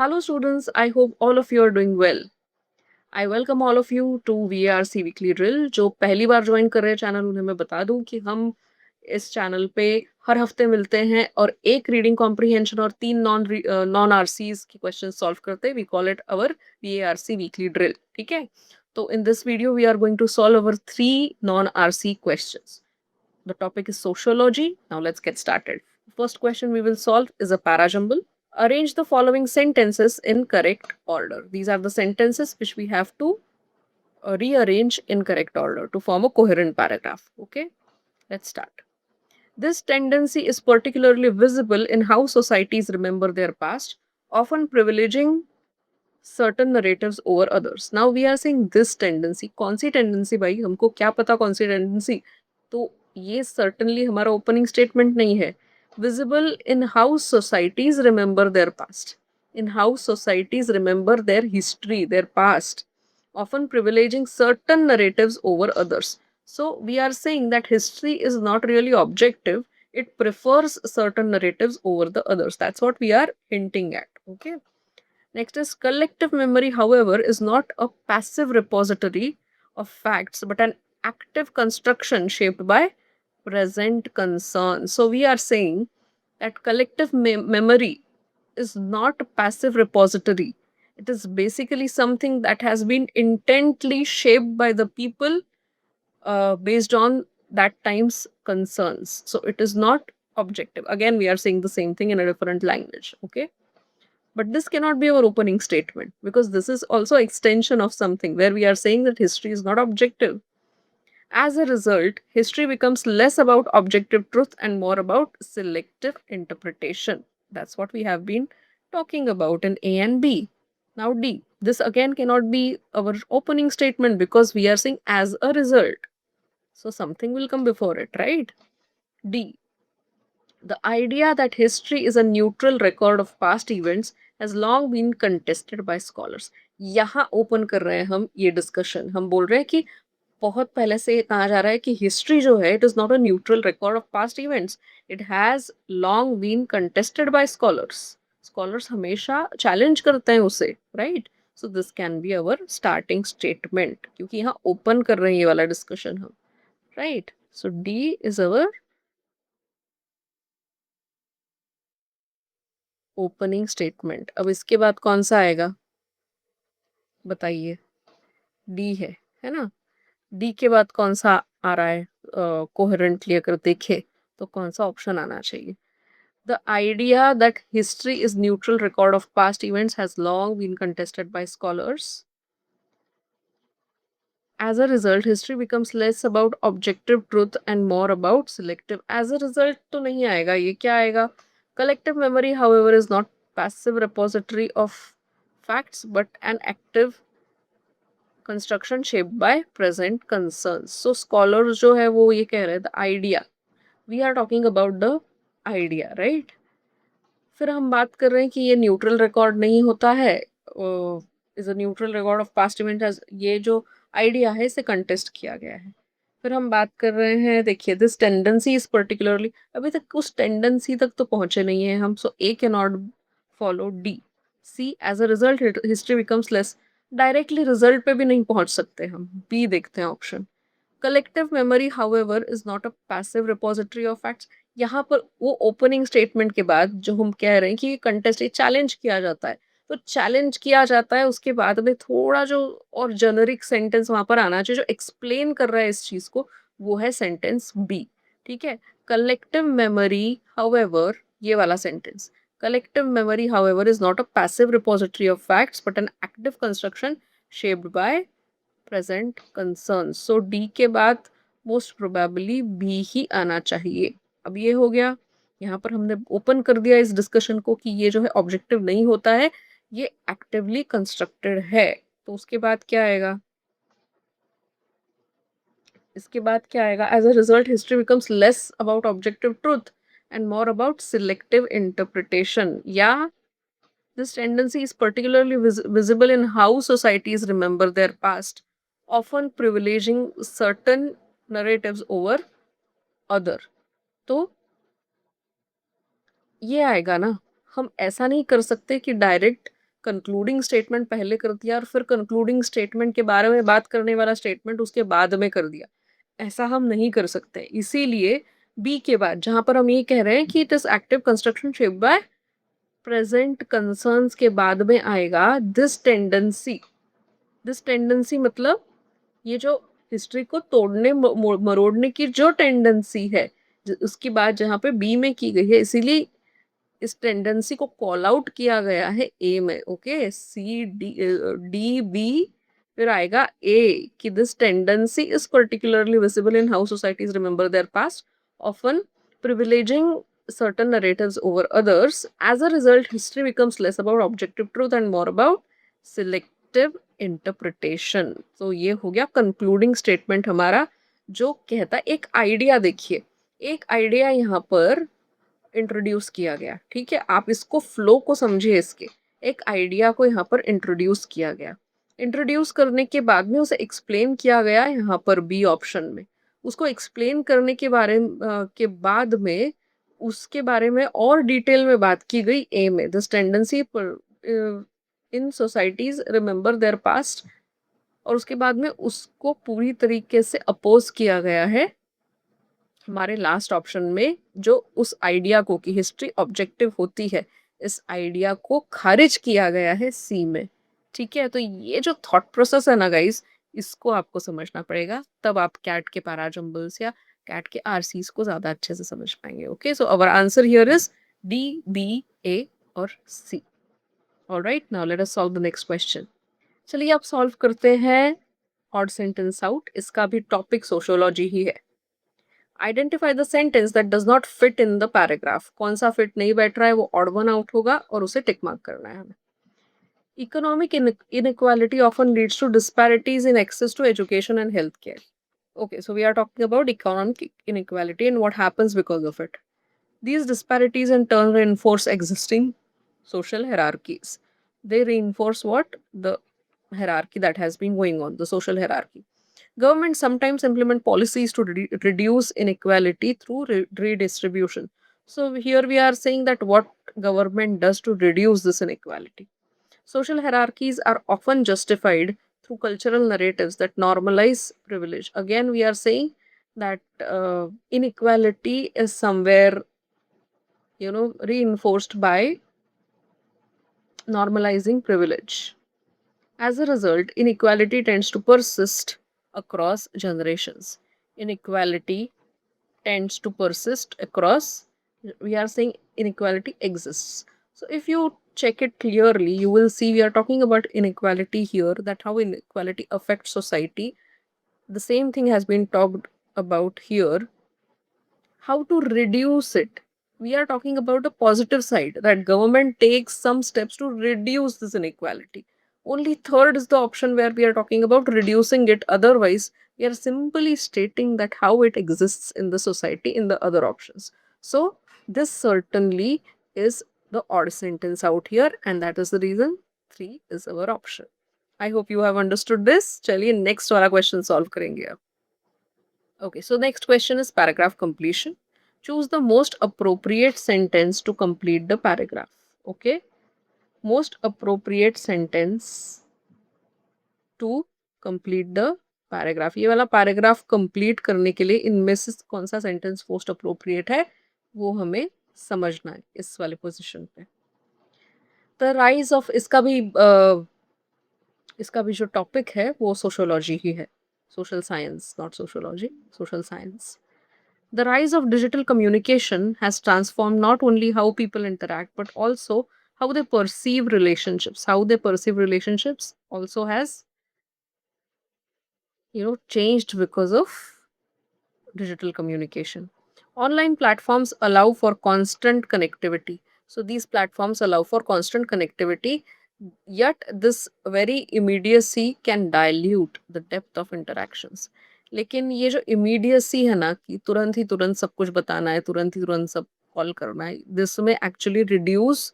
Hello, students. I hope all of you are doing well. I welcome all of you to VRC Weekly Drill. जो पहली बार join कर रहे हैं channel उन्हें मैं बता दूं कि हम इस चैनल पे हर हफ्ते मिलते हैं और एक रीडिंग कॉम्प्रिहेंशन और तीन नॉन आरसीज की क्वेश्चन सॉल्व करते हैं. We call it our VARC weekly drill. ठीक है. तो in this video we are going to solve our 3 non-RC questions. The topic is sociology. Now let's get started. First question we will solve is a parajumble. Arrange the following sentences in correct order. These are the sentences which we have to rearrange in correct order to form a coherent paragraph. Okay, let's start. This tendency is particularly visible in how societies remember their past, often privileging certain narratives over others. Now we are saying this tendency. कौन सी tendency भाई? हमको क्या पता कौन सी tendency? तो ये certainly हमारा opening statement नहीं है. Visible in how societies remember their past, in how societies remember their history, their past, often privileging certain narratives over others. So we are saying that history is not really objective. It prefers certain narratives over the others. That's what we are hinting at. Okay. Next is collective memory, however, is not a passive repository of facts but an active construction shaped by present concerns. So we are saying that collective memory is not a passive repository. It is basically something that has been intently shaped by the people based on that time's concerns. So it is not objective. Again, we are saying the same thing in a different language. Okay. But this cannot be our opening statement because this is also extension of something where we are saying that history is not objective. As a result, history becomes less about objective truth and more about selective interpretation. That's what we have been talking about in A and B. Now D. This again cannot be our opening statement because we are saying as a result. So something will come before it, right? D. The idea that history is a neutral record of past events has long been contested by scholars. यहाँ open कर रहे हैं हम ये discussion. हम बोल रहे हैं कि बहुत पहले से ये कहा जा रहा है कि हिस्ट्री जो है it is not a neutral record of past events. It has long been contested by scholars. Scholars हमेशा चैलेंज करते हैं उसे, right? So this can be our starting statement क्योंकि यहाँ ओपन कर रहे हैं ये वाला डिस्कशन हम, right? So D is our opening statement. अब इसके बाद कौन सा आएगा बताइए? डी है ना? डी के बाद कौन सा आ रहा है? कोहेरेंटली अगर देखे तो कौन सा ऑप्शन आना चाहिए? The idea that history is neutral record of past events has long been contested by scholars. As a result, history becomes less about objective truth and more about selective. As a result तो नहीं आएगा. ये क्या आएगा? Collective memory, however, is not passive repository of facts but an active construction shaped by present concerns. So scholars जो है वो ये कह रहे हैं the idea. We are talking about the idea, right? फिर हम बात कर रहे हैं कि ये न्यूट्रल रिकॉर्ड नहीं होता है. Is a neutral record of past event. ये जो आइडिया है इसे कंटेस्ट किया गया है. फिर हम बात कर रहे हैं, देखिए दिस टेंडेंसी इज पर्टिकुलरली. अभी तक उस टेंडेंसी तक तो पहुंचे नहीं है हम. So A can not follow D. C as a result history becomes less. Directly result पे भी नहीं पहुंच सकते हम. बी देखते हैं option. Collective memory however is not a passive repository of facts. यहाँ पर वो ओपनिंग स्टेटमेंट के बाद जो हम कह रहे हैं कि ये कंटेस्ट ये चैलेंज किया जाता है. तो चैलेंज किया जाता है उसके बाद में थोड़ा जो और जेनरिक सेंटेंस वहां पर आना चाहिए जो एक्सप्लेन कर रहा है इस चीज को. वो है सेंटेंस बी. ठीक है. कलेक्टिव मेमोरी हाउएवर, ये वाला sentence. Collective memory however is not a passive repository of facts but an active construction shaped by present concern. So D के बाद मोस्ट प्रोबेबली बी ही आना चाहिए. अब ये हो गया. यहाँ पर हमने ओपन कर दिया इस डिस्कशन को कि ये जो है ऑब्जेक्टिव नहीं होता है, ये एक्टिवली कंस्ट्रक्टेड है. तो उसके बाद क्या आएगा? इसके बाद क्या आएगा? As a result history becomes less about objective truth and more about selective interpretation. या this tendency is particularly visible in how societies remember their past, often privileging certain narratives over other. तो ये आएगा ना. हम ऐसा नहीं कर सकते कि डायरेक्ट कंक्लूडिंग स्टेटमेंट पहले कर दिया और फिर कंक्लूडिंग स्टेटमेंट के बारे में बात करने वाला स्टेटमेंट उसके बाद में कर दिया। ऐसा हम नहीं कर सकते। इसीलिए बी के बाद जहाँ पर हम ये कह रहे हैं कि it is active construction shaped by present concerns के बाद में आएगा दिस टेंडेंसी। दिस टेंडेंसी मतलब ये जो हिस्ट्री को तोड़ने मरोड़ने की जो टेंडेंसी है, उसकी बात जहाँ पे बी में की गई है, इसीलिए इस टेंडेंसी को कॉल आउट किया गया है ए में। Okay, C D D B, फिर आएगा ए कि this tendency is particularly visible in how societies remember their past, often privileging certain narratives over others. As a result, history becomes less about objective truth and more about selective interpretation. तो ये हो गया concluding statement हमारा, जो कहता है एक idea. देखिए, एक आइडिया यहाँ पर इंट्रोड्यूस किया गया, ठीक है, आप इसको फ्लो को समझिए। इसके एक आइडिया को यहाँ पर इंट्रोड्यूस किया गया। इंट्रोड्यूस करने के बाद में उसे एक्सप्लेन किया गया यहाँ पर बी ऑप्शन में। उसको एक्सप्लेन करने के के बाद में उसके बारे में और डिटेल में बात की गई ए में। This tendency in societies remember their past, और उसके बाद में उसको पूरी तरीके से अपोज किया गया है हमारे लास्ट ऑप्शन में, जो उस आइडिया को कि हिस्ट्री ऑब्जेक्टिव होती है, इस आइडिया को खारिज किया गया है सी में। ठीक है, तो ये जो थॉट प्रोसेस है ना गाइस, इसको आपको समझना पड़ेगा, तब आप कैट के पैराजम्बल्स या कैट के आरसीज को ज्यादा अच्छे से समझ पाएंगे। Okay, so our answer here is D, B, A और C. Alright, now let us solve the next question. चलिए आप सॉल्व करते हैं ऑड सेंटेंस आउट। इसका भी टॉपिक सोशियोलॉजी ही है। Identify the sentence that does not fit in the paragraph. कौन सा फिट नहीं बैठ रहा है वो ऑड वन आउट होगा और उसे टिक मार्क करना है हमें। Economic inequality often leads to disparities in access to education and healthcare. Okay, so we are talking about economic inequality and what happens because of it. These disparities in turn reinforce existing social hierarchies. They reinforce what? The hierarchy that has been going on, the social hierarchy. Governments sometimes implement policies to reduce inequality through redistribution. So here we are saying that what government does to reduce this inequality. Social hierarchies are often justified through cultural narratives that normalize privilege. Again, we are saying that inequality is somewhere, reinforced by normalizing privilege. As a result, inequality tends to persist across generations. Inequality tends to persist across, we are saying inequality exists. So if you check it clearly, you will see we are talking about inequality here, that how inequality affects society. The same thing has been talked about here, how to reduce it. We are talking about a positive side, that government takes some steps to reduce this inequality. Only third is the option where we are talking about reducing it. Otherwise, we are simply stating that how it exists in the society in the other options. So this certainly is the odd sentence out here, and that is the reason 3 is our option. I hope you have understood this. चलिए next वाला question solve करेंगे अब. Okay, so next question is paragraph completion. Choose the most appropriate sentence to complete the paragraph. Okay, most appropriate sentence to complete the paragraph. ये वाला paragraph complete करने के लिए इनमें से कौन सा sentence most appropriate है वो हमें समझना है इस वाले position पे. The rise of इसका भी जो topic है वो sociology ही है. Social science, not sociology, social science. The rise of digital communication has transformed not only how people interact, but also how they perceive relationships. How they perceive relationships also has, changed because of digital communication. Online platforms allow for constant connectivity. So these platforms allow for constant connectivity, yet this very immediacy can dilute the depth of interactions. लेकिन ये जो immediacy है ना, कि तुरंत ही तुरंत सब कुछ बताना है, तुरंत ही तुरंत सब कॉल करना है, this may actually reduce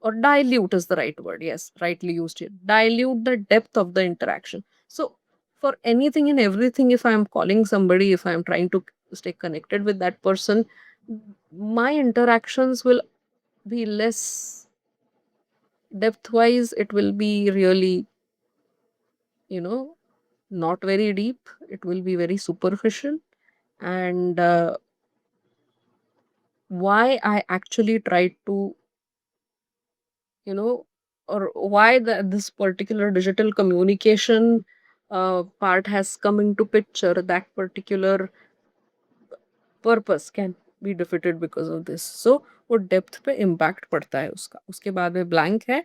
or dilute is the right word. Yes, rightly used here. Dilute the depth of the interaction. So for anything and everything, if I am calling somebody, if I am trying to stay connected with that person, my interactions will be less, Depth wise, it will be really, you know, not very deep. It will be very superficial. And why I actually tried to, you know, or why this particular digital communication part has come into picture, that particular purpose can be defeated because of this. So वो depth पे impact पड़ता है उसका. उसके बाद में blank है.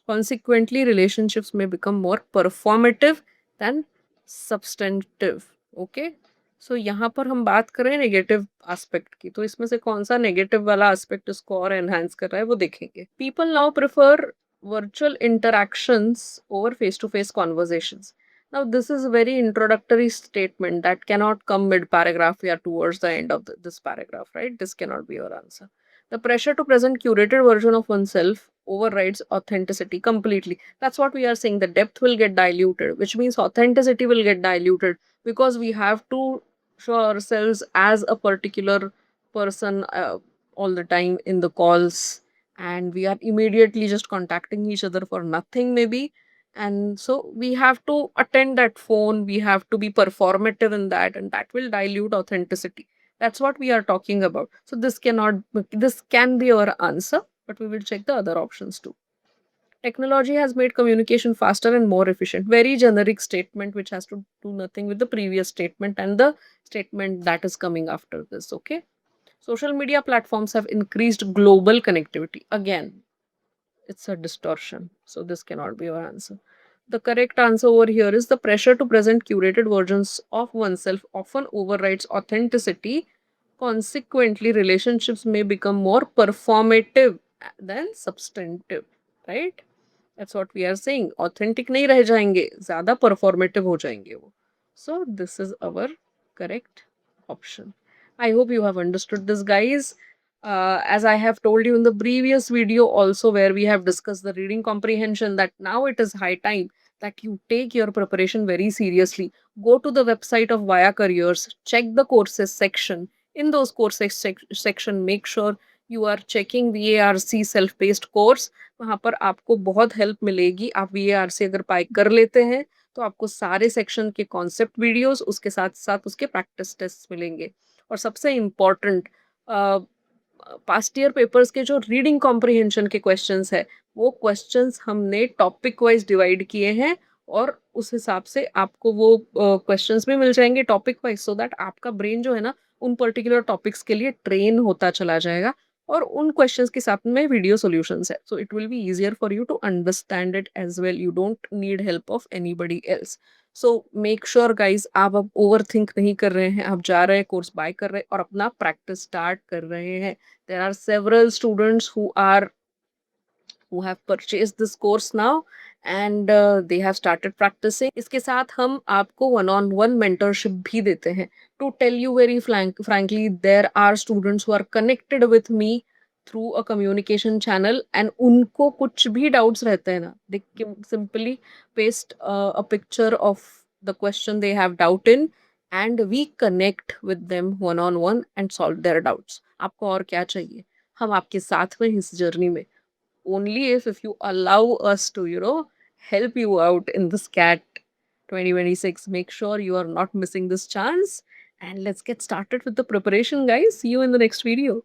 Consequently, relationships may become more performative than substantive. Okay. सो यहाँ पर हम बात करें नेगेटिव एस्पेक्ट की, तो इसमें से कौन सा नेगेटिव वाला एस्पेक्ट इसको और एनहांस कर रहा है वो देखेंगे. People now prefer virtual interactions over face to face conversations. Now, this is a very introductory statement that cannot come mid paragraph or towards the end of this paragraph, right? This cannot be your answer. The pressure to present curated version of oneself overrides authenticity completely. That's what we are saying. The depth will get diluted, which means authenticity will get diluted because we have to show ourselves as a particular person all the time in the calls, and we are immediately just contacting each other for nothing, maybe. And so we have to attend that phone, we have to be performative in that, and that will dilute authenticity. That's what we are talking about. So this can be our answer, but we will check the other options too. Technology has made communication faster and more efficient. Very generic statement which has to do nothing with the previous statement and the statement that is coming after this. Okay. Social media platforms have increased global connectivity. Again, it's a distortion. So this cannot be your answer. The correct answer over here is the pressure to present curated versions of oneself often overrides authenticity. Consequently, relationships may become more performative than substantive. Right? That's what we are saying. Authentic नहीं रह जाएंगे, ज़्यादा performative हो जाएंगे वो. So this is our correct option. I hope you have understood this, guys. As I have told you in the previous video also, where we have discussed the reading comprehension, that now it is high time that you take your preparation very seriously. Go to the website of Via Careers, check the courses section. In those courses section, make sure you are checking VARC self-paced course. वहाँ पर आपको बहुत help मिलेगी. आप VARC अगर पाई कर लेते हैं तो आपको सारे सेक्शन के कॉन्सेप्ट वीडियोस, उसके साथ साथ उसके प्रैक्टिस टेस्ट मिलेंगे. और सबसे इम्पॉर्टेंट, पास्ट ईयर पेपर्स के जो रीडिंग कॉम्प्रिहेंशन के क्वेश्चंस है, वो क्वेश्चंस हमने टॉपिक वाइज डिवाइड किए हैं, और उस हिसाब से आपको वो क्वेश्चंस भी मिल जाएंगे टॉपिक वाइज, सो दैट आपका ब्रेन जो है ना उन पर्टिकुलर टॉपिक्स के लिए ट्रेन होता चला जाएगा. और उन क्वेश्चंस के साथ में वीडियो सॉल्यूशंस है, so it will be easier for you to understand it as well. You don't need help of anybody else. So make sure guys, आप अब ओवर थिंक नहीं कर रहे हैं, आप जा रहे हैं, कोर्स बाय कर रहे हैं और अपना प्रैक्टिस स्टार्ट कर रहे हैं. There are several students who have purchased this course now, and they have started practicing. इसके साथ हम आपको one on one mentorship भी देते हैं. To tell you very frankly, there are students who are connected with me through a communication channel, and उनको कुछ भी doubts रहते हैं ना, they can simply paste a picture of the question they have doubt in, and we connect with them one on one and solve their doubts. आपको और क्या चाहिए? हम आपके साथ में इस जर्नी में. Only if you allow us to, help you out in this CAT 2026. Make sure you are not missing this chance. And let's get started with the preparation, guys. See you in the next video.